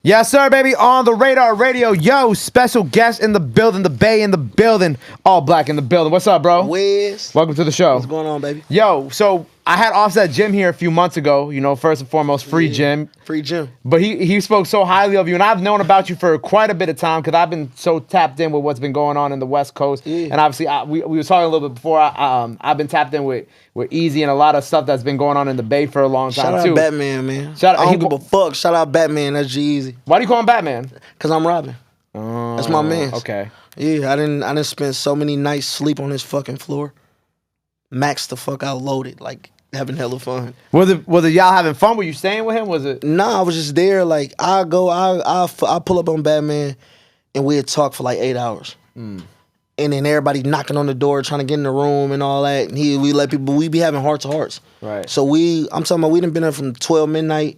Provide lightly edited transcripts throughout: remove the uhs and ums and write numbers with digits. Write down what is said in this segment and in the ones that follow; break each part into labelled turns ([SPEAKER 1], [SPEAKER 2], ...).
[SPEAKER 1] Yes, sir, baby. On the Radar Radio. Yo, special guest in the building, the Bay in the building, all black in the building. What's up, bro?
[SPEAKER 2] Wiz.
[SPEAKER 1] Welcome to the show.
[SPEAKER 2] What's going on, baby?
[SPEAKER 1] Yo, so I had Offset Jim here a few months ago. You know, first and foremost, free Jim.
[SPEAKER 2] Free Jim.
[SPEAKER 1] But he spoke so highly of you, and I've known about you for quite a bit of time because I've been so tapped in with what's been going on in the West Coast. Yeah. And obviously, we were talking a little bit before. I've been tapped in with Easy and a lot of stuff that's been going on in the Bay for a long time,
[SPEAKER 2] Shout
[SPEAKER 1] too.
[SPEAKER 2] out Batman, man.
[SPEAKER 1] I
[SPEAKER 2] don't give a fuck. Shout out Batman. That's G-Eazy.
[SPEAKER 1] Why do you call him Batman?
[SPEAKER 2] Because I'm Robin. That's my man.
[SPEAKER 1] Okay.
[SPEAKER 2] Yeah, I didn't spend so many nights sleep on this fucking floor. Max the fuck out loaded, like having hella fun.
[SPEAKER 1] Was it y'all having fun? Were you staying with him? Was it?
[SPEAKER 2] Nah, I was just there. Like I pull up on Batman, and we'd talk for like 8 hours. And then everybody knocking on the door, trying to get in the room and all that. And we let people, we be having heart to hearts.
[SPEAKER 1] Right.
[SPEAKER 2] So I'm talking about we done been there from 12 midnight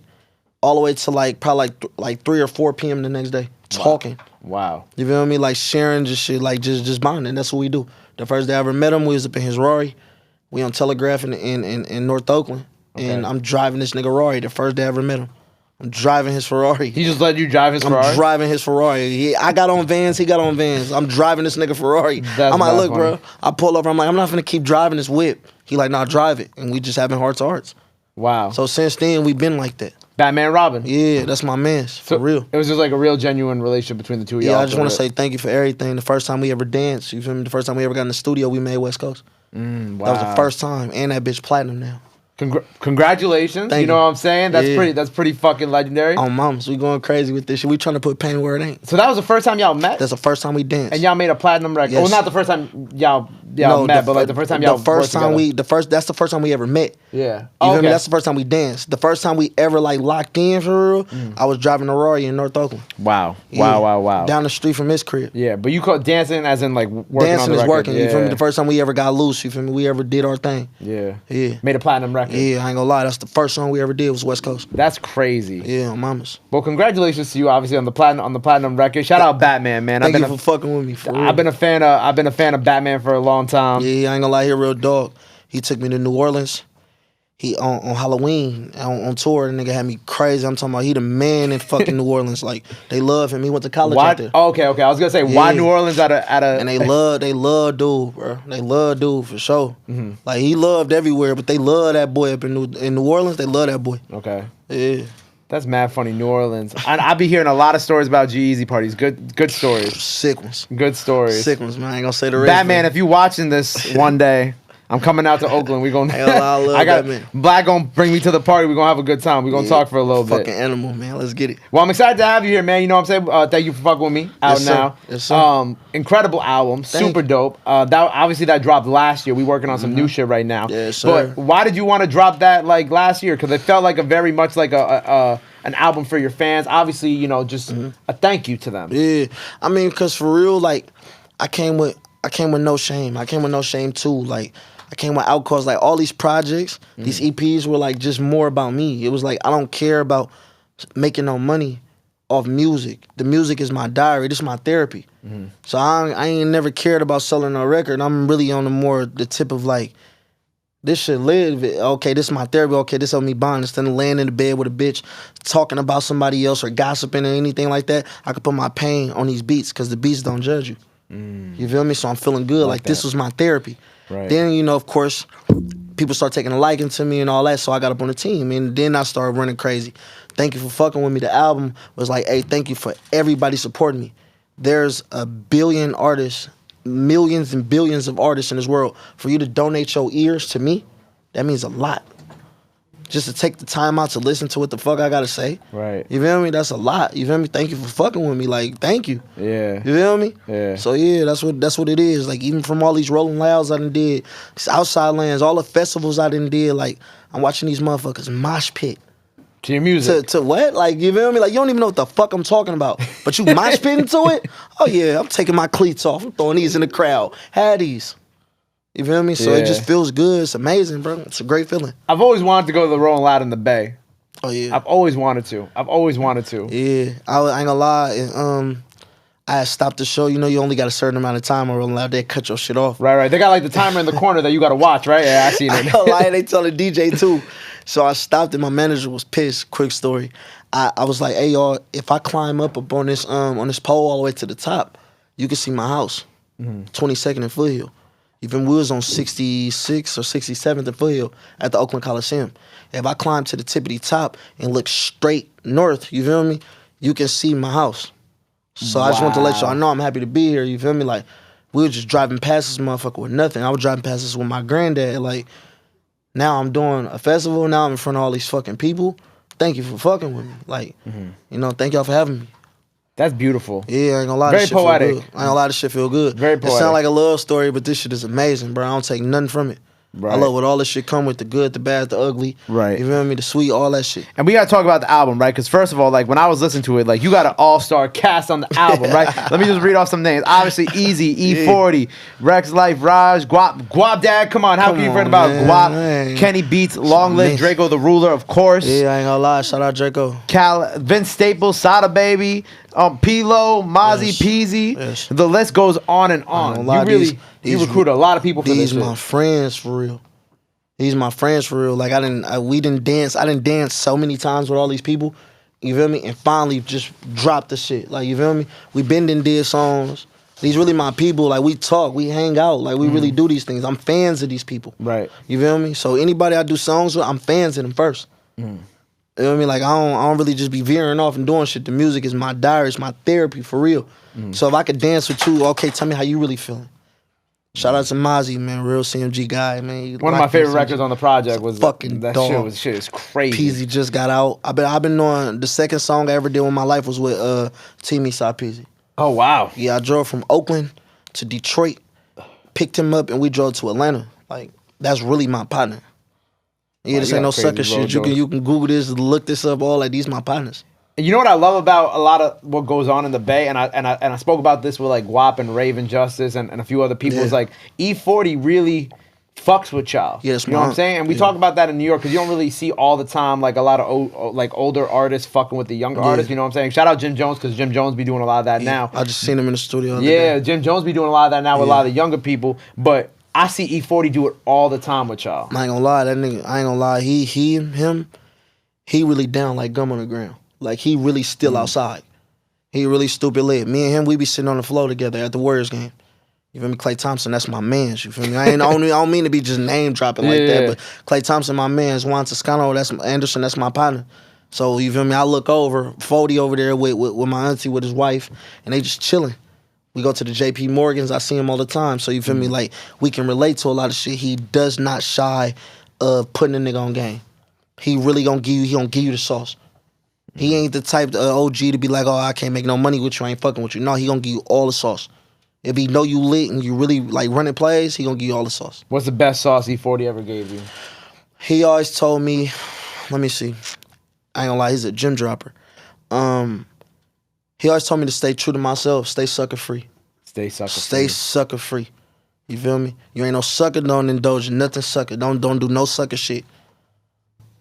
[SPEAKER 2] all the way to like probably like 3 or 4 p.m. the next day, talking.
[SPEAKER 1] Wow.
[SPEAKER 2] You feel me? Like sharing just shit, like just bonding. That's what we do. The first day I ever met him, we was up in his Rari. We on Telegraph in North Oakland. Okay. And I'm driving this nigga Rari the first day I ever met him. I'm driving his Ferrari.
[SPEAKER 1] He just let you drive his Ferrari?
[SPEAKER 2] I'm driving his Ferrari. I got on Vans, he got on Vans. I'm driving this nigga Ferrari. I'm like, look, bro. I pull over, I'm like, I'm not gonna keep driving this whip. He like, nah, drive it. And we just having heart to hearts.
[SPEAKER 1] Wow.
[SPEAKER 2] So since then, we been like that.
[SPEAKER 1] Batman Robin?
[SPEAKER 2] Yeah, that's my mans, for real.
[SPEAKER 1] It was just like a real genuine relationship between the two of y'all.
[SPEAKER 2] Yeah, I just want to say thank you for everything. The first time we ever danced, you feel me? The first time we ever got in the studio, we made West Coast.
[SPEAKER 1] Wow.
[SPEAKER 2] That was the first time, and that bitch platinum now.
[SPEAKER 1] Congratulations.
[SPEAKER 2] Thank
[SPEAKER 1] you know what I'm saying? That's pretty fucking legendary.
[SPEAKER 2] On mamas, we going crazy with this shit. We trying to put pain where it ain't.
[SPEAKER 1] So that was the first time y'all met?
[SPEAKER 2] That's the first time we danced.
[SPEAKER 1] And y'all made a platinum record.
[SPEAKER 2] Yes.
[SPEAKER 1] Well, not the first time y'all met, but like the first time y'all
[SPEAKER 2] that's the first time we ever met.
[SPEAKER 1] Yeah.
[SPEAKER 2] You feel me? That's the first time we danced. The first time we ever like locked in for real, I was driving a Rari in North Oakland.
[SPEAKER 1] Wow.
[SPEAKER 2] Yeah.
[SPEAKER 1] Wow.
[SPEAKER 2] Down the street from his crib.
[SPEAKER 1] Yeah, but you call dancing as in like working
[SPEAKER 2] dancing
[SPEAKER 1] on the
[SPEAKER 2] is
[SPEAKER 1] record.
[SPEAKER 2] working,
[SPEAKER 1] Yeah.
[SPEAKER 2] you feel me? The first time we ever got loose, you feel me? We ever did our thing.
[SPEAKER 1] Yeah.
[SPEAKER 2] Yeah.
[SPEAKER 1] Made a platinum record.
[SPEAKER 2] Yeah, I ain't gonna lie. That's the first song we ever did was West Coast.
[SPEAKER 1] That's crazy.
[SPEAKER 2] Yeah, on mamas.
[SPEAKER 1] Well, congratulations to you, obviously, on the platinum record. Shout out Batman, man.
[SPEAKER 2] Thank you for fucking with me. For real.
[SPEAKER 1] I've been a fan of Batman for a long time.
[SPEAKER 2] Yeah, I ain't gonna lie, he a real dog. He took me to New Orleans. He on Halloween on tour. The nigga had me crazy. I'm talking about he the man in fucking New Orleans. Like they love him. He went to college out there.
[SPEAKER 1] Okay. I was gonna say why New Orleans at a
[SPEAKER 2] and they love dude, bro. They love dude for sure. Like he loved everywhere, but they love that boy up in New Orleans. They love that boy.
[SPEAKER 1] Okay.
[SPEAKER 2] Yeah.
[SPEAKER 1] That's mad funny, New Orleans. I be hearing a lot of stories about G-Eazy parties. Good stories.
[SPEAKER 2] Sick ones.
[SPEAKER 1] Good stories.
[SPEAKER 2] Sick ones, man. I ain't gonna say the rest.
[SPEAKER 1] Batman, if you watching this one day, I'm coming out to Oakland. We gonna.
[SPEAKER 2] I got Batman.
[SPEAKER 1] Black gonna bring me to the party. We gonna have a good time. We gonna talk for a little bit.
[SPEAKER 2] Fucking animal, man. Let's get it.
[SPEAKER 1] Well, I'm excited to have you here, man. You know what I'm saying? Thank you for fucking with me out now.
[SPEAKER 2] Yes, sir.
[SPEAKER 1] Incredible album, super dope. That dropped last year. We working on some new shit right now.
[SPEAKER 2] Yes, sir.
[SPEAKER 1] But why did you want to drop that like last year? Because it felt like a very much like an album for your fans. Obviously, you know, just a thank you to them.
[SPEAKER 2] Yeah, I mean, because for real, like I came with no shame. I came with no shame too. Like I came with Outcasts. Like all these projects, these EPs were like just more about me. It was like I don't care about making no money off music. The music is my diary. This is my therapy. So I ain't never cared about selling a record. I'm really on the tip of like, this should live. Okay, this is my therapy. Okay, this help me bond. Instead of laying in the bed with a bitch, talking about somebody else or gossiping or anything like that, I could put my pain on these beats because the beats don't judge you. You feel me? So I'm feeling good. Like this was my therapy.
[SPEAKER 1] Right.
[SPEAKER 2] Then, you know, of course, people start taking a liking to me and all that, so I got up on the team. And then I started running crazy. Thank you for fucking with me. The album was like, hey, thank you for everybody supporting me. There's a billion artists, millions and billions of artists in this world. For you to donate your ears to me, that means a lot. Just to take the time out to listen to what the fuck I gotta say.
[SPEAKER 1] Right.
[SPEAKER 2] You feel me? That's a lot. You feel me? Thank you for fucking with me. Like, thank you.
[SPEAKER 1] Yeah.
[SPEAKER 2] You feel me?
[SPEAKER 1] Yeah.
[SPEAKER 2] So yeah, that's what it is. Like even from all these Rolling Louds I done did, these Outside Lands, all the festivals I done did, like I'm watching these motherfuckers mosh pit.
[SPEAKER 1] To your music.
[SPEAKER 2] To what? Like, you feel me? Like, you don't even know what the fuck I'm talking about. But you mosh pitting to it? Oh yeah, I'm taking my cleats off. I'm throwing these in the crowd. Had these. You feel me? So it just feels good. It's amazing, bro. It's a great feeling.
[SPEAKER 1] I've always wanted to go to the Rolling Loud in the Bay.
[SPEAKER 2] Oh yeah.
[SPEAKER 1] I've always wanted to.
[SPEAKER 2] Yeah. I ain't gonna lie. I had stopped the show. You know, you only got a certain amount of time on Rolling Loud. They cut your shit off.
[SPEAKER 1] Right. They got like the timer in the corner that you gotta watch, right? Yeah, I seen it.
[SPEAKER 2] I ain't gonna lie, they tell the DJ too. So I stopped and my manager was pissed. Quick story. I was like, hey y'all, if I climb up on this pole all the way to the top, you can see my house. 22nd and Foothill. Even we was on 66 or 67th and Foothill at the Oakland Coliseum. If I climb to the tippity top and look straight north, you feel me? You can see my house. So I just want to let y'all know I'm happy to be here. You feel me? Like we were just driving past this motherfucker with nothing. I was driving past this with my granddad. Like now I'm doing a festival. Now I'm in front of all these fucking people. Thank you for fucking with me. Like, you know, thank y'all for having me.
[SPEAKER 1] That's beautiful.
[SPEAKER 2] Yeah, I ain't gonna lie.
[SPEAKER 1] Very
[SPEAKER 2] this shit
[SPEAKER 1] poetic.
[SPEAKER 2] Feel good. I ain't gonna lie, this shit feel good.
[SPEAKER 1] Very
[SPEAKER 2] It
[SPEAKER 1] poetic.
[SPEAKER 2] sound like a love story, but this shit is amazing, bro. I don't take nothing from it.
[SPEAKER 1] Right.
[SPEAKER 2] I love what all this shit come with, the good, the bad, the ugly.
[SPEAKER 1] Right.
[SPEAKER 2] You feel me? The sweet, all that shit.
[SPEAKER 1] And we gotta talk about the album, right? Because first of all, like when I was listening to it, like you got an all-star cast on the album, right? Let me just read off some names. Obviously, Easy, E-40, Rex Life, Raj, Guap Dad. Come on, how can you forget about Guap?
[SPEAKER 2] Man.
[SPEAKER 1] Kenny Beats, Long Live Drakeo The Ruler, of course.
[SPEAKER 2] Yeah, I ain't gonna lie. Shout out Draco.
[SPEAKER 1] Vince Staples, Sada Baby, Pilo, Mozzie,
[SPEAKER 2] Yes.
[SPEAKER 1] Peasy.
[SPEAKER 2] Yes.
[SPEAKER 1] The list goes on and
[SPEAKER 2] I ain't
[SPEAKER 1] on.
[SPEAKER 2] gonna lie,
[SPEAKER 1] You really
[SPEAKER 2] these
[SPEAKER 1] recruited a lot of people for this
[SPEAKER 2] These my
[SPEAKER 1] shit.
[SPEAKER 2] friends for real. These my friends for real. Like we didn't dance. I didn't dance so many times with all these people. You feel me? And finally just dropped the shit. Like you feel me? We been and did songs. These really my people. Like we talk, we hang out. Like we really do these things. I'm fans of these people.
[SPEAKER 1] Right.
[SPEAKER 2] You feel me? So anybody I do songs with, I'm fans of them first. You know what I mean? Like I don't really just be veering off and doing shit. The music is my diary, it's my therapy for real. So if I could dance with you, okay, tell me how you really feeling. Shout out to Mozzie, man, real CMG guy, man.
[SPEAKER 1] One of my favorite records on the project was
[SPEAKER 2] fucking
[SPEAKER 1] that
[SPEAKER 2] dog.
[SPEAKER 1] shit is crazy.
[SPEAKER 2] Peasy just got out. I've been doing the second song I ever did in my life was with Team Eastside Peasy.
[SPEAKER 1] Oh wow.
[SPEAKER 2] Yeah, I drove from Oakland to Detroit, picked him up, and we drove to Atlanta. Like that's really my partner. Yeah, this
[SPEAKER 1] you
[SPEAKER 2] ain't
[SPEAKER 1] got
[SPEAKER 2] no
[SPEAKER 1] crazy
[SPEAKER 2] sucker
[SPEAKER 1] road
[SPEAKER 2] shit.
[SPEAKER 1] dogs.
[SPEAKER 2] You can Google this, look this up. All like these my partners.
[SPEAKER 1] And you know what I love about a lot of what goes on in the Bay, and I spoke about this with like WAP and Raven Justice and a few other people.
[SPEAKER 2] Yeah.
[SPEAKER 1] Is like E-40 really fucks with y'all.
[SPEAKER 2] Yeah, that's
[SPEAKER 1] you know what I'm
[SPEAKER 2] my-
[SPEAKER 1] saying? And we
[SPEAKER 2] yeah.
[SPEAKER 1] talk about that in New York because you don't really see all the time like a lot of like older artists fucking with the younger artists. You know what I'm saying? Shout out Jim Jones because Jim Jones be doing a lot of that now.
[SPEAKER 2] I just seen him in the studio. the other
[SPEAKER 1] Yeah,
[SPEAKER 2] day.
[SPEAKER 1] Jim Jones be doing a lot of that now with a lot of the younger people, but I see E-40 do it all the time with y'all.
[SPEAKER 2] I ain't gonna lie, that nigga. I ain't gonna lie. He really down like gum on the ground. Like he really still outside. He really stupid lit. Me and him, we be sitting on the floor together at the Warriors game. You feel me? Klay Thompson, that's my mans. You feel me? I don't mean to be just name dropping like that, but Klay Thompson, my mans. Juan Toscano, that's Anderson, that's my partner. So you feel me? I look over, 40 over there with my auntie with his wife, and they just chilling. We go to the JP Morgans. I see him all the time. So you feel me? Like we can relate to a lot of shit. He does not shy of putting a nigga on game. He really gonna give you the sauce. He ain't the type of OG to be like, oh, I can't make no money with you, I ain't fucking with you. No, he gonna give you all the sauce. If he know you lit and you really like running plays, he gonna give you all the sauce.
[SPEAKER 1] What's the best sauce E-40 ever gave you?
[SPEAKER 2] He always told me, let me see. I ain't gonna lie, he's a gym dropper. He always told me to stay true to myself, stay sucker free.
[SPEAKER 1] Stay sucker
[SPEAKER 2] Stay sucker free. You feel me? You ain't no sucker, don't indulge in nothing sucker. Don't do no sucker shit.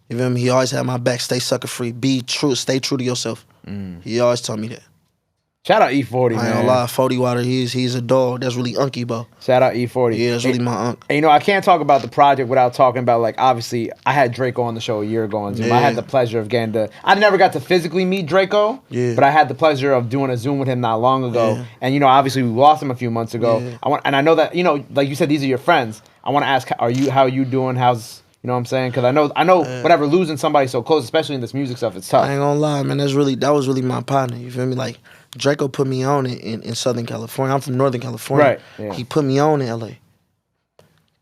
[SPEAKER 2] You feel me? He always had my back. Stay sucker free. Be true. Stay true to yourself. He always told me that.
[SPEAKER 1] Shout out E-40,
[SPEAKER 2] I
[SPEAKER 1] man.
[SPEAKER 2] ain't gonna lie. 40 Water, he's a dog. That's really unky, bro.
[SPEAKER 1] Shout out E-40.
[SPEAKER 2] Yeah, that's really my unk.
[SPEAKER 1] And, you know, I can't talk about the project without talking about, like, obviously, I had Draco on the show a year ago on Zoom.
[SPEAKER 2] Yeah.
[SPEAKER 1] I had the pleasure of getting to... I never got to physically meet Draco,
[SPEAKER 2] Yeah.
[SPEAKER 1] but I had the pleasure of doing a Zoom with him not long ago.
[SPEAKER 2] Yeah.
[SPEAKER 1] And, you know, obviously, we lost him a few months ago.
[SPEAKER 2] Yeah.
[SPEAKER 1] And I know that, you know, like you said, these are your friends. I want to ask, how are you doing? How's... You know what I'm saying? Because I know, whatever, losing somebody so close, especially in this music stuff, it's tough.
[SPEAKER 2] I ain't gonna lie, man. That was really my partner. You feel me? Like Draco put me on in Southern California. I'm from Northern California.
[SPEAKER 1] Right, yeah.
[SPEAKER 2] He put me on in LA.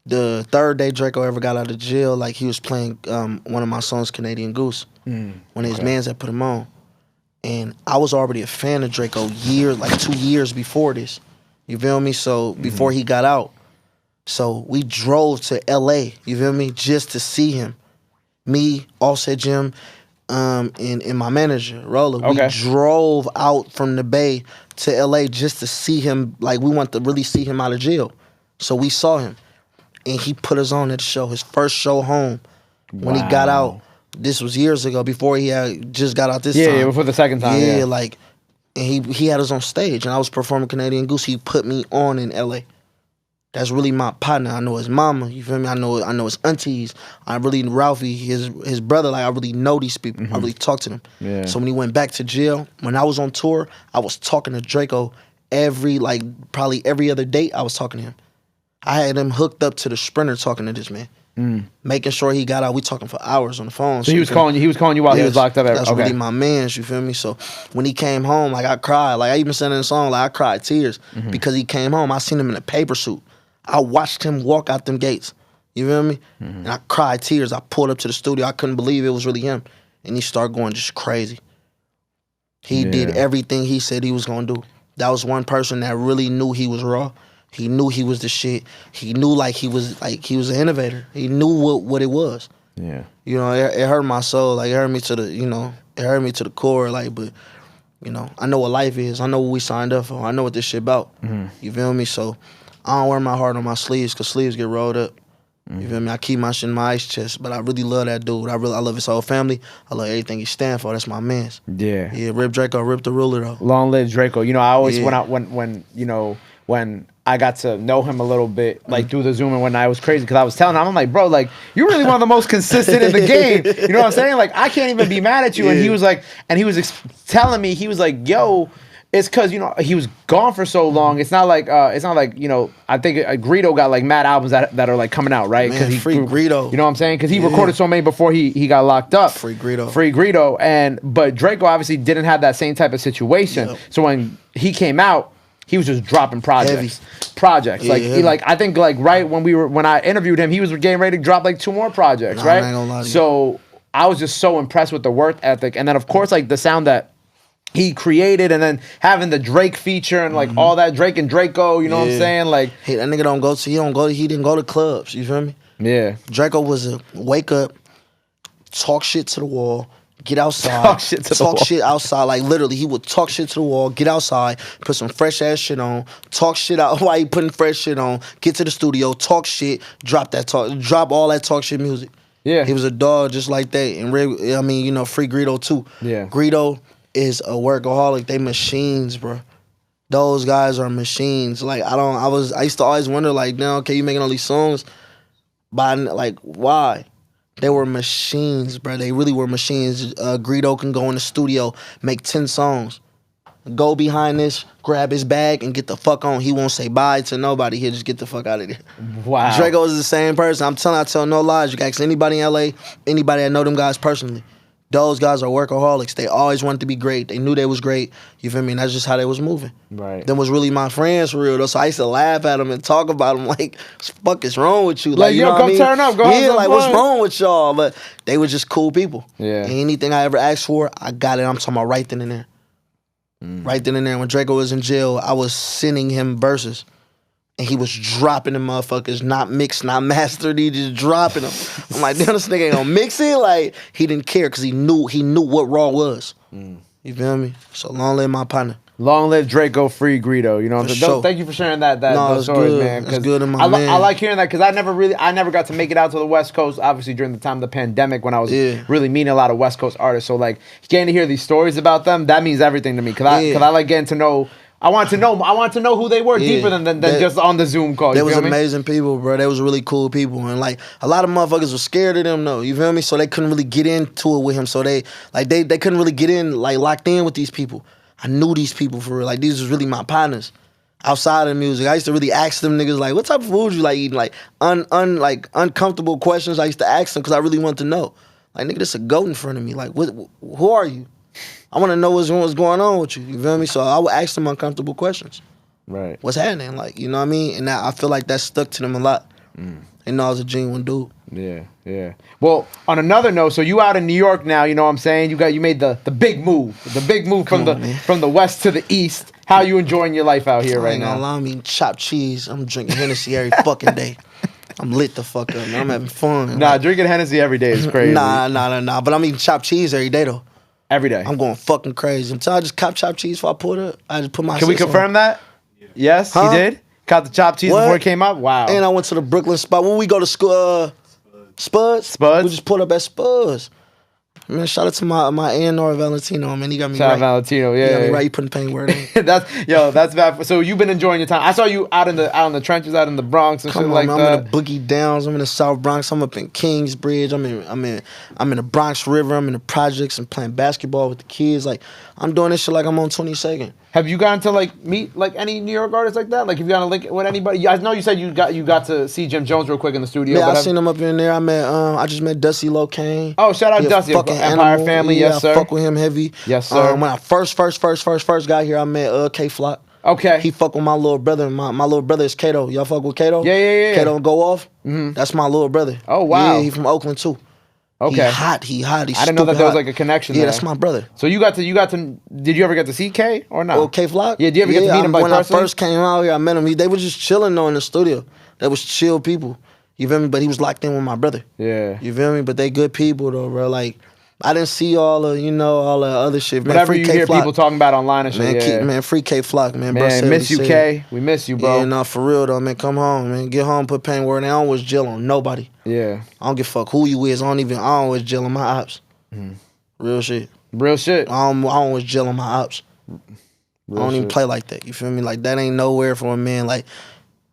[SPEAKER 2] The third day Draco ever got out of jail, like he was playing one of my songs, Canadian Goose. One of his mans that put him on. And I was already a fan of Draco 2 years before this. You feel me? So before he got out. So we drove to LA, you feel me, just to see him. Me, Offset Jim, and my manager, Roller.
[SPEAKER 1] Okay.
[SPEAKER 2] We drove out from the Bay to LA just to see him. Like, we want to really see him out of jail. So we saw him. And he put us on at the show, his first show home. When he got out, this was years ago, before he had just got out this time.
[SPEAKER 1] Yeah, before the second time.
[SPEAKER 2] Yeah, like, and he had us on stage, and I was performing Canadian Goose. He put me on in LA. That's really my partner. I know his mama. You feel me? I know his aunties. I really Ralphie, his brother. Like I really know these people. I really talk to them.
[SPEAKER 1] Yeah.
[SPEAKER 2] So when he went back to jail, when I was on tour, I was talking to Drakeo probably every other date. I was talking to him. I had him hooked up to the Sprinter talking to this man, making sure he got out. We talking for hours on the phone.
[SPEAKER 1] So he was calling you. He was calling you while he was locked up.
[SPEAKER 2] That's really my man's. You feel me? So when he came home, like I cried. Like I even said in the song, like I cried tears because he came home. I seen him in a paper suit. I watched him walk out them gates. You feel me? And I cried tears. I pulled up to the studio. I couldn't believe it was really him. And he started going just crazy. He did everything he said he was gonna do. That was one person that really knew he was raw. He knew he was the shit. He knew he was an innovator. He knew what it was.
[SPEAKER 1] Yeah.
[SPEAKER 2] You know, it hurt my soul. Like it hurt me to the core. Like, but you know, I know what life is. I know what we signed up for. I know what this shit about. You feel me? So I don't wear my heart on my sleeves because sleeves get rolled up. You feel me? I keep my shit in my ice chest, but I really love that dude. I love his whole family. I love everything he stand for. That's my man's.
[SPEAKER 1] Yeah.
[SPEAKER 2] Yeah, rip Drakeo, rip the ruler though.
[SPEAKER 1] Long live Drakeo. You know, I always when I got to know him a little bit, like through the Zoom and whatnot, it was crazy because I was telling him, I'm like, bro, like you're really one of the most consistent in the game. You know what I'm saying? Like I can't even be mad at you. And he was like, telling me, he was like, yo. It's because, you know, he was gone for so long. It's not like, you know, I think Greedo got like mad albums that are like coming out, right?
[SPEAKER 2] Man, free Greedo.
[SPEAKER 1] You know what I'm saying? Because he recorded so many before he got locked up.
[SPEAKER 2] Free Greedo.
[SPEAKER 1] Free Greedo. But Drakeo obviously didn't have that same type of situation. Yep. So when he came out, he was just dropping projects.
[SPEAKER 2] Yeah,
[SPEAKER 1] I think like right when I interviewed him, he was getting ready to drop like 2 more projects, right?
[SPEAKER 2] I ain't gonna lie to you.
[SPEAKER 1] So I was just so impressed with the work ethic. And then of course like the sound that he created, and then having the Drake feature and like all that Drake and Drakeo, you know what I'm saying? Like,
[SPEAKER 2] hey, that nigga he didn't go to clubs, you feel me?
[SPEAKER 1] Yeah.
[SPEAKER 2] Drakeo was a wake up, talk shit to the wall, get outside,
[SPEAKER 1] talk
[SPEAKER 2] shit outside. Like literally, he would talk shit to the wall, get outside, put some fresh ass shit on, talk shit out while he putting fresh shit on, get to the studio, talk shit, drop all that talk shit music.
[SPEAKER 1] Yeah.
[SPEAKER 2] He was a dog just like that. And I mean, you know, free Greedo too.
[SPEAKER 1] Yeah.
[SPEAKER 2] Greedo is a workaholic. They machines, bro. Those guys are machines. Like I used to always wonder, like, now, okay, you making all these songs, but like, why? They were machines, bro. They really were machines. Greedo can go in the studio, make 10 songs, go behind this, grab his bag, and get the fuck on. He won't say bye to nobody. He'll just get the fuck out of there.
[SPEAKER 1] Wow.
[SPEAKER 2] Drakeo is the same person. I tell no lies. You can ask anybody in LA, anybody that know them guys personally. Those guys are workaholics. They always wanted to be great. They knew they was great. You feel me? And that's just how they was moving.
[SPEAKER 1] Right.
[SPEAKER 2] Them was really my friends for real though. So I used to laugh at them and talk about them like, what the fuck is wrong with you?
[SPEAKER 1] Like,
[SPEAKER 2] you
[SPEAKER 1] yo,
[SPEAKER 2] know what I mean?
[SPEAKER 1] turn up, go have some
[SPEAKER 2] like,
[SPEAKER 1] fun.
[SPEAKER 2] what's wrong with y'all? But they were just cool people.
[SPEAKER 1] Yeah.
[SPEAKER 2] And anything I ever asked for, I got it. I'm talking about right then and there. Right then and there. When Drakeo was in jail, I was sending him verses. And he was dropping them motherfuckers, not mixed, not mastered. He just dropping them. I'm like, damn, this nigga ain't gonna mix it. Like, he didn't care because he knew what raw was. You feel me? So long live my partner.
[SPEAKER 1] Long live Drakeo, free Greedo. You know what I'm saying?
[SPEAKER 2] Sure.
[SPEAKER 1] Thank you for sharing those stories,
[SPEAKER 2] good.
[SPEAKER 1] man.
[SPEAKER 2] It's good in my
[SPEAKER 1] I
[SPEAKER 2] man.
[SPEAKER 1] like hearing that because I never got to make it out to the West Coast, obviously during the time of the pandemic when I was really meeting a lot of West Coast artists. So like getting to hear these stories about them, that means everything to me. Cause I like getting to know. I want to know who they were deeper than just on the Zoom call.
[SPEAKER 2] They was amazing people, bro. They was really cool people. And like a lot of motherfuckers were scared of them though. You feel me? So they couldn't really get into it with him. So they couldn't really get in, like locked in with these people. I knew these people for real. Like these was really my partners. Outside of music, I used to really ask them niggas like, what type of food you like eating? Like uncomfortable questions I used to ask them because I really wanted to know. Like nigga, this a goat in front of me. Like who are you? I want to know what's going on with you. You feel me? So I would ask them uncomfortable questions.
[SPEAKER 1] Right.
[SPEAKER 2] What's happening? Like, you know what I mean? And I feel like that stuck to them a lot. They know I was a genuine dude.
[SPEAKER 1] Yeah, yeah. Well, on another note, so you out in New York now, you know what I'm saying? You made the big move. The big move from the west to the east. How you enjoying your life out here right now?
[SPEAKER 2] I ain't gonna lie, I'm eating chopped cheese. I'm drinking Hennessy every fucking day. I'm lit the fuck up, man. I'm having fun.
[SPEAKER 1] Nah, drinking Hennessy every day is crazy.
[SPEAKER 2] Nah. But I'm eating chopped cheese every day though.
[SPEAKER 1] Every day.
[SPEAKER 2] I'm going fucking crazy. I'm telling you, I just cop chopped cheese before I pulled up. I just put my.
[SPEAKER 1] Can we confirm that? Yes, he did. Caught the chopped cheese before it came out. Wow.
[SPEAKER 2] And I went to the Brooklyn spot. When we go to school, Spuds.
[SPEAKER 1] Spuds.
[SPEAKER 2] We just pulled up at Spuds. Man, shout out to my A&R Valentino, man. He got me
[SPEAKER 1] Shout
[SPEAKER 2] right.
[SPEAKER 1] out Valentino, yeah.
[SPEAKER 2] He got me
[SPEAKER 1] yeah.
[SPEAKER 2] right. You putting pain word in.
[SPEAKER 1] That's bad. So you've been enjoying your time. I saw you out in the trenches, out in the Bronx and
[SPEAKER 2] Come
[SPEAKER 1] shit
[SPEAKER 2] on,
[SPEAKER 1] like
[SPEAKER 2] man.
[SPEAKER 1] that.
[SPEAKER 2] I'm in the Boogie Downs. I'm in the South Bronx. I'm up in Kingsbridge. I'm in the Bronx River. I'm in the projects and playing basketball with the kids. Like, I'm doing this shit like I'm on 22nd.
[SPEAKER 1] Have you gotten to like meet like any New York artists like that? Like, have you gotten to link with anybody? I know you said you got to see Jim Jones real quick in the studio.
[SPEAKER 2] Yeah,
[SPEAKER 1] but
[SPEAKER 2] I seen him up in there. I just met Dusty Locane.
[SPEAKER 1] Oh, shout out
[SPEAKER 2] He a
[SPEAKER 1] Dusty,
[SPEAKER 2] fucking
[SPEAKER 1] Empire
[SPEAKER 2] animal.
[SPEAKER 1] family,
[SPEAKER 2] Yeah,
[SPEAKER 1] yes sir.
[SPEAKER 2] I fuck with him heavy.
[SPEAKER 1] Yes sir.
[SPEAKER 2] When I first got here, I met K Flock.
[SPEAKER 1] Okay.
[SPEAKER 2] He fuck with my little brother. My little brother is Kato. Y'all fuck with Kato?
[SPEAKER 1] Yeah.
[SPEAKER 2] Kato and Go Off. Mm-hmm. That's my little brother.
[SPEAKER 1] Oh wow.
[SPEAKER 2] Yeah, he from Oakland too.
[SPEAKER 1] Okay.
[SPEAKER 2] He hot.
[SPEAKER 1] I didn't know that there was like a connection
[SPEAKER 2] Yeah,
[SPEAKER 1] there.
[SPEAKER 2] that's my brother.
[SPEAKER 1] So you got to. Did you ever get to see K or not?
[SPEAKER 2] Oh, K Flock?
[SPEAKER 1] Yeah. Did you ever get to meet him
[SPEAKER 2] when
[SPEAKER 1] personally?
[SPEAKER 2] I first came out here, I met him. They were just chilling though in the studio. They was chill people. You feel me? But he was locked in with my brother.
[SPEAKER 1] Yeah.
[SPEAKER 2] You feel me? But they good people though, bro. Like, I didn't see all the other shit. Man,
[SPEAKER 1] Whatever
[SPEAKER 2] free
[SPEAKER 1] you
[SPEAKER 2] K
[SPEAKER 1] hear
[SPEAKER 2] Flock.
[SPEAKER 1] people talking about online and shit.
[SPEAKER 2] Man, free K Flock, man.
[SPEAKER 1] Man,
[SPEAKER 2] bro,
[SPEAKER 1] miss you, K. We miss you, bro.
[SPEAKER 2] Yeah, nah, for real though, man. Come home, man. Get home, put pain word. I don't wish jail on nobody.
[SPEAKER 1] Yeah.
[SPEAKER 2] I don't give a fuck who you is. I don't wish jail on my ops. Real shit.
[SPEAKER 1] Real shit.
[SPEAKER 2] I don't wish jail on my ops.
[SPEAKER 1] Real
[SPEAKER 2] I don't even
[SPEAKER 1] shit.
[SPEAKER 2] play like that. You feel me? Like, that ain't nowhere for a man. Like,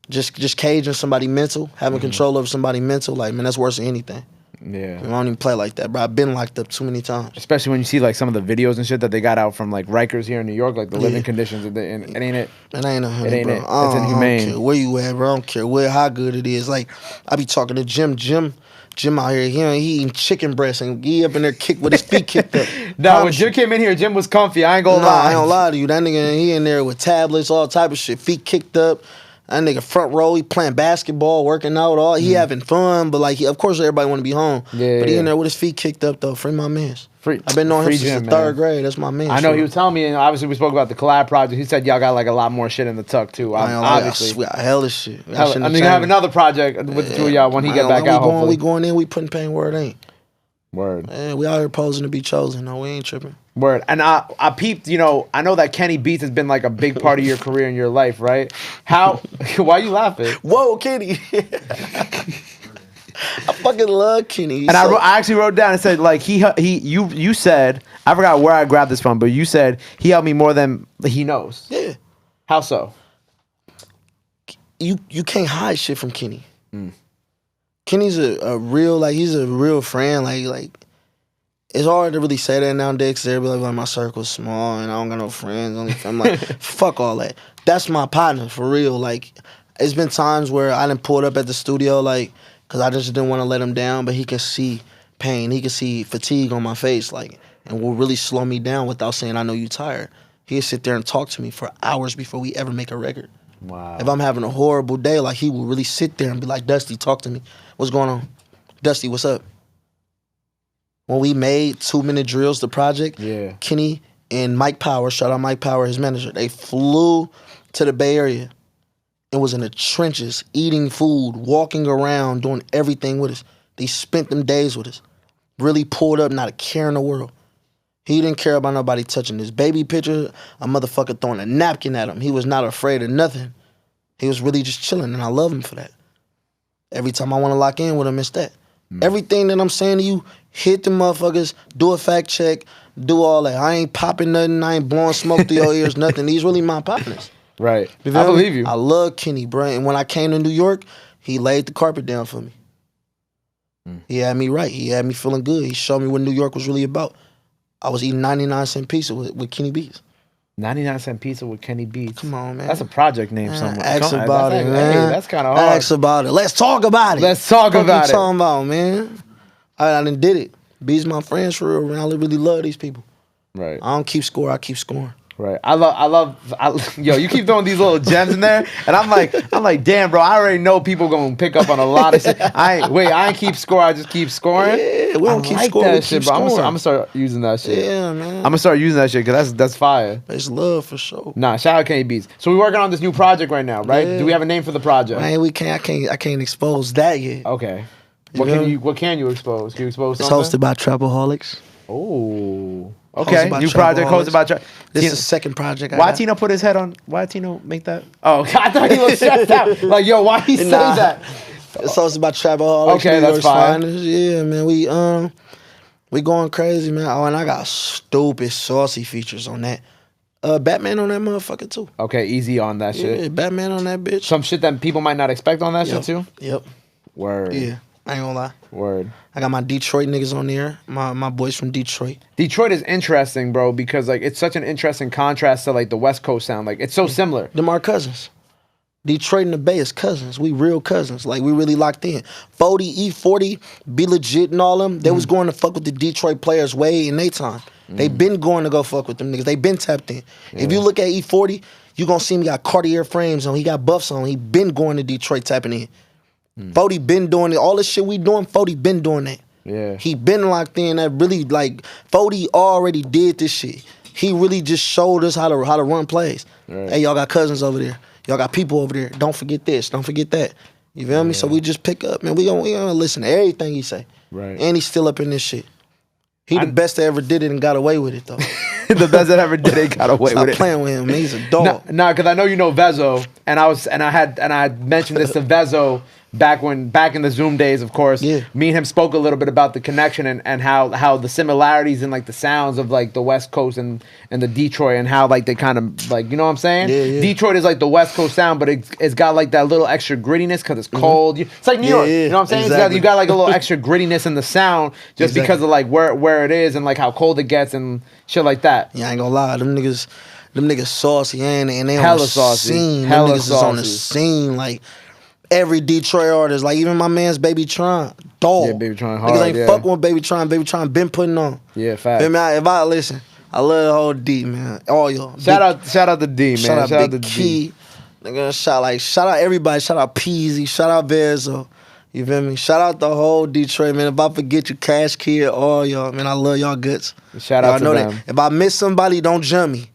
[SPEAKER 2] just caging somebody mental, having control over somebody mental. Like, man, that's worse than anything.
[SPEAKER 1] Yeah.
[SPEAKER 2] I don't even play like that, bro. I've been locked up too many times.
[SPEAKER 1] Especially when you see like some of the videos and shit that they got out from like Rikers here in New York, like the living conditions, and it ain't it.
[SPEAKER 2] It ain't a hundred,
[SPEAKER 1] It ain't
[SPEAKER 2] bro.
[SPEAKER 1] it. It's
[SPEAKER 2] I don't
[SPEAKER 1] inhumane.
[SPEAKER 2] care where you at, bro. I don't care how good it is. Like, I be talking to Jim out here. He eating chicken breast and he up in there kick with his feet kicked up.
[SPEAKER 1] No, when Jim came in here, Jim was comfy. I ain't gonna
[SPEAKER 2] Nah,
[SPEAKER 1] lie.
[SPEAKER 2] I ain't gonna lie to you. That nigga, he in there with tablets, all type of shit, feet kicked up. That nigga front row, he playing basketball, working out, he having fun, but like, of course everybody want to be home.
[SPEAKER 1] Yeah,
[SPEAKER 2] but he
[SPEAKER 1] yeah.
[SPEAKER 2] in there with his feet kicked up though. Free my mans.
[SPEAKER 1] Free-
[SPEAKER 2] I've been knowing him
[SPEAKER 1] free
[SPEAKER 2] since
[SPEAKER 1] Jim,
[SPEAKER 2] the
[SPEAKER 1] man.
[SPEAKER 2] third grade. That's my man.
[SPEAKER 1] I know he was telling me, and obviously we spoke about the collab project. He said y'all got like a lot more shit in the tuck too.
[SPEAKER 2] I ain't gonna lie,
[SPEAKER 1] Obviously,
[SPEAKER 2] I swear, hell this shit.
[SPEAKER 1] I mean, you have another project with the two of y'all when he get back out. Hopefully,
[SPEAKER 2] we going in. We putting pain where it ain't.
[SPEAKER 1] Word.
[SPEAKER 2] Man, we out here posing to be chosen. No, we ain't tripping.
[SPEAKER 1] Word. And I peeped, I know that Kenny Beats has been like a big part of your career and your life, right? How, why you laughing?
[SPEAKER 2] Whoa, Kenny. I fucking love Kenny.
[SPEAKER 1] And I actually wrote down and said, like, you said, I forgot where I grabbed this from, but you said he helped me more than he knows.
[SPEAKER 2] Yeah.
[SPEAKER 1] How so?
[SPEAKER 2] You can't hide shit from Kenny. Kenny's a real, like, he's a real friend. Like, it's hard to really say that nowadays because everybody like, my circle's small and I don't got no friends. I'm like, fuck all that. That's my partner, for real. Like, it's been times where I done pulled up at the studio, like, because I just didn't want to let him down, but he can see pain. He can see fatigue on my face, like, and will really slow me down without saying, I know you tired. He'll sit there and talk to me for hours before we ever make a record.
[SPEAKER 1] Wow.
[SPEAKER 2] If I'm having a horrible day, like, he will really sit there and be like, Dusty, talk to me. What's going on? Dusty, what's up? When we made 2 Minute Drills, the project,
[SPEAKER 1] Yeah.
[SPEAKER 2] Kenny and Mike Power, shout out Mike Power, his manager, they flew to the Bay Area and was in the trenches, eating food, walking around, doing everything with us. They spent them days with us. Really pulled up, not a care in the world. He didn't care about nobody touching his baby picture, a motherfucker throwing a napkin at him. He was not afraid of nothing. He was really just chilling, and I love him for that. Every time I want to lock in with him, it's that. Everything that I'm saying to you, hit the motherfuckers, do a fact check, do all that. I ain't popping nothing. I ain't blowing smoke through your ears, nothing. These really my partners.
[SPEAKER 1] Right.
[SPEAKER 2] You
[SPEAKER 1] I
[SPEAKER 2] feel me?
[SPEAKER 1] believe you.
[SPEAKER 2] I love Kenny, bro. And when I came to New York, he laid the carpet down for me. He had me right. He had me feeling good. He showed me what New York was really about. I was eating 99-cent pizza with Kenny Beats.
[SPEAKER 1] 99-cent pizza with Kenny Beats.
[SPEAKER 2] Come on, man.
[SPEAKER 1] That's a project name somewhere.
[SPEAKER 2] Ask about it, man.
[SPEAKER 1] Hey, that's kind of hard.
[SPEAKER 2] Ask about it. Let's talk about it.
[SPEAKER 1] Let's talk
[SPEAKER 2] What
[SPEAKER 1] about
[SPEAKER 2] you
[SPEAKER 1] it.
[SPEAKER 2] talking about, man? I done did it. Beats my friends for real, man. I really love these people.
[SPEAKER 1] Right.
[SPEAKER 2] I don't keep score. I keep scoring.
[SPEAKER 1] Right. Yo, you keep throwing these little gems in there, and I'm like, damn, bro, I already know people gonna pick up on a lot of shit. I ain't keep score, I just keep scoring.
[SPEAKER 2] Yeah, we don't keep scoring,
[SPEAKER 1] that
[SPEAKER 2] we
[SPEAKER 1] shit,
[SPEAKER 2] keep
[SPEAKER 1] bro. I'm
[SPEAKER 2] scoring.
[SPEAKER 1] gonna start using that shit.
[SPEAKER 2] Yeah, man.
[SPEAKER 1] I'm gonna start using that shit because that's fire.
[SPEAKER 2] It's love for sure.
[SPEAKER 1] Nah, shout out Kenny Beats. So we're working on this new project right now, right?
[SPEAKER 2] Yeah.
[SPEAKER 1] Do we have a name for the project?
[SPEAKER 2] Man, I can't expose that yet.
[SPEAKER 1] Okay.
[SPEAKER 2] You
[SPEAKER 1] What can you expose? Can you expose
[SPEAKER 2] It's
[SPEAKER 1] something?
[SPEAKER 2] hosted by Trapaholics.
[SPEAKER 1] Oh. Okay.
[SPEAKER 2] Hosted by
[SPEAKER 1] New project hosted by
[SPEAKER 2] This is the second project.
[SPEAKER 1] Why Tino put his head on? Why Tino make that? Oh, I thought he was stressed out. Like, yo, why he say that?
[SPEAKER 2] It's hosted by Trapaholics.
[SPEAKER 1] Okay,
[SPEAKER 2] New
[SPEAKER 1] that's
[SPEAKER 2] York's
[SPEAKER 1] fine.
[SPEAKER 2] finest. Yeah, man. We We going crazy, man. Oh, and I got stupid saucy features on that. Batman on that motherfucker too.
[SPEAKER 1] Okay, easy on that shit.
[SPEAKER 2] Yeah, Batman on that bitch.
[SPEAKER 1] Some shit that people might not expect on that shit too.
[SPEAKER 2] Yep.
[SPEAKER 1] Word.
[SPEAKER 2] Yeah, I ain't gonna lie.
[SPEAKER 1] Word.
[SPEAKER 2] I got my Detroit niggas on there. My boys from Detroit.
[SPEAKER 1] Detroit is interesting, bro, because like it's such an interesting contrast to like the West Coast sound. Like it's so similar.
[SPEAKER 2] Them our cousins. Detroit and the Bay is cousins. We real cousins. Like we really locked in. 40, E-40, Be Legit and all them. They was going to fuck with the Detroit players way in their time. They been going to go fuck with them niggas. They been tapped in. If you look at E-40, you gonna see him got Cartier frames on. He got buffs on. He been going to Detroit tapping in. 40 been doing it. All this shit we doing, 40 been doing that.
[SPEAKER 1] Yeah.
[SPEAKER 2] He been locked in. That really like 40 already did this shit. He really just showed us how to run plays.
[SPEAKER 1] Right.
[SPEAKER 2] Hey, y'all got cousins over there. Y'all got people over there. Don't forget this. Don't forget that. You feel me? So we just pick up, man. We gonna listen to everything he say.
[SPEAKER 1] Right.
[SPEAKER 2] And he's still up in this shit. He the best that ever did it and got away with it though.
[SPEAKER 1] The best that ever did it got away
[SPEAKER 2] Stop
[SPEAKER 1] with it.
[SPEAKER 2] playing with him, man. He's a dog.
[SPEAKER 1] Nah, because I know you know Vezo, and I mentioned this to Vezo back in the Zoom days, of course.
[SPEAKER 2] Yeah.
[SPEAKER 1] Me and him spoke a little bit about the connection and how the similarities in like the sounds of like the West Coast and the Detroit and how like they kind of like, you know what I'm saying?
[SPEAKER 2] Yeah.
[SPEAKER 1] Detroit is like the West Coast sound, but it's got like that little extra grittiness because it's cold. It's like New York.
[SPEAKER 2] Yeah,
[SPEAKER 1] you know what I'm saying?
[SPEAKER 2] exactly.
[SPEAKER 1] You got like a little extra grittiness in the sound just because of like where it is and like how cold it gets and shit like that.
[SPEAKER 2] Yeah, I ain't gonna lie. Them niggas saucy and they
[SPEAKER 1] Hella
[SPEAKER 2] on the
[SPEAKER 1] saucy.
[SPEAKER 2] scene.
[SPEAKER 1] Hella
[SPEAKER 2] Them niggas is on the
[SPEAKER 1] saucy.
[SPEAKER 2] scene. Like every Detroit artist, like even my man's Baby Tron, dog.
[SPEAKER 1] Yeah, Baby Tron hard,
[SPEAKER 2] Niggas ain't
[SPEAKER 1] yeah.
[SPEAKER 2] fucking with Baby Tron. Baby Tron been putting on.
[SPEAKER 1] Yeah, facts.
[SPEAKER 2] Feel me? If I listen, I love the whole D, man. All y'all.
[SPEAKER 1] Shout out to D, man.
[SPEAKER 2] Shout out Big
[SPEAKER 1] to
[SPEAKER 2] Key. Nigga, shout out everybody. Shout out Peasy. Shout out Vezo. You feel me? Shout out the whole Detroit, man. If I forget you, Cash Kid, all y'all, man, I love y'all guts.
[SPEAKER 1] Shout out
[SPEAKER 2] y'all
[SPEAKER 1] to
[SPEAKER 2] know
[SPEAKER 1] them.
[SPEAKER 2] that. If I miss somebody, don't jump me.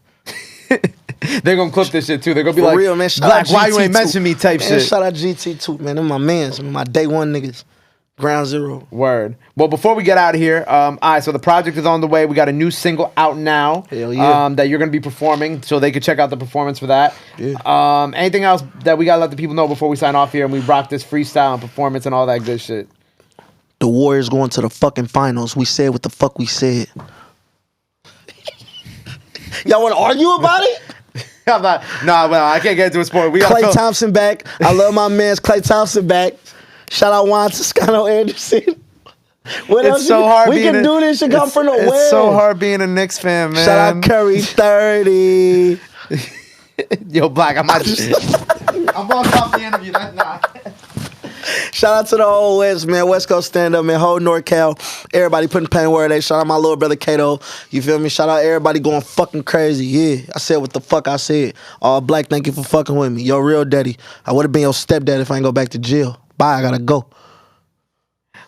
[SPEAKER 1] They're gonna clip this shit too. They're gonna be
[SPEAKER 2] For
[SPEAKER 1] like,
[SPEAKER 2] real, man. Shout
[SPEAKER 1] Black,
[SPEAKER 2] out
[SPEAKER 1] why you
[SPEAKER 2] GT
[SPEAKER 1] ain't mention me type
[SPEAKER 2] man,
[SPEAKER 1] shit.
[SPEAKER 2] Shout out GT too, man. Them my mans, my day one niggas. Ground zero.
[SPEAKER 1] Word. Well, before we get out of here, all right, so the project is on the way. We got a new single out now.
[SPEAKER 2] Hell yeah.
[SPEAKER 1] That you're gonna be performing, so they could check out the performance for that.
[SPEAKER 2] Yeah.
[SPEAKER 1] Anything else that we gotta let the people know before we sign off here and we rock this freestyle and performance and all that good shit?
[SPEAKER 2] The Warriors going to the fucking finals. We said what the fuck we said. Y'all want to argue about it?
[SPEAKER 1] I'm not, nah, well, I can't get into a sport. We got
[SPEAKER 2] Klay Thompson back. I love my man's Klay Thompson back. Shout out Juan Toscano Anderson. What
[SPEAKER 1] It's
[SPEAKER 2] else
[SPEAKER 1] so hard.
[SPEAKER 2] We
[SPEAKER 1] being
[SPEAKER 2] can do this shit come from the
[SPEAKER 1] It's
[SPEAKER 2] West.
[SPEAKER 1] so hard being a Knicks fan, man.
[SPEAKER 2] Shout out Curry 30.
[SPEAKER 1] Yo, Black, I'm walking off the interview. That's not.
[SPEAKER 2] Shout out to the whole West, man. West Coast stand up, man. Whole NorCal. Everybody putting pain where they. Shout out my little brother Kato. You feel me? Shout out everybody going fucking crazy. Yeah, I said what the fuck I said. All Black, thank you for fucking with me. Yo, real daddy. I would have been your stepdad if I ain't go back to jail. Bye, I gotta go.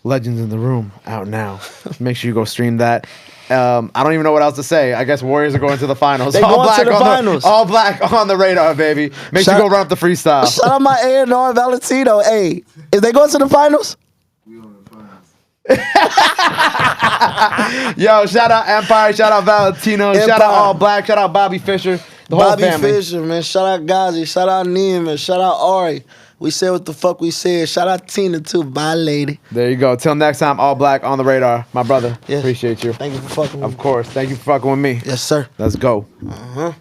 [SPEAKER 1] Legends in the Room out now. Make sure you go stream that. I don't even know what else to say. I guess Warriors are going to the finals.
[SPEAKER 2] They going to the finals.
[SPEAKER 1] All Black on the radar, baby. Make sure you go run up the freestyle.
[SPEAKER 2] Shout out my A&R Valentino. Hey, if they go to the finals,
[SPEAKER 1] Yo, shout out Empire, shout out Valentino, shout out
[SPEAKER 2] Empire.
[SPEAKER 1] All Black, shout out Bobby Fischer, the whole
[SPEAKER 2] Bobby
[SPEAKER 1] family.
[SPEAKER 2] Fischer, man. Shout out Ghazi. Shout out Neiman. Shout out Ari. We said what the fuck we said. Shout out Tina too. Bye, lady.
[SPEAKER 1] There you go. Till next time, All Black on the radar. My brother,
[SPEAKER 2] Yes.
[SPEAKER 1] appreciate you.
[SPEAKER 2] Thank you for fucking with
[SPEAKER 1] Of
[SPEAKER 2] me.
[SPEAKER 1] course. Thank you for fucking with me.
[SPEAKER 2] Yes, sir.
[SPEAKER 1] Let's go.
[SPEAKER 2] Uh-huh.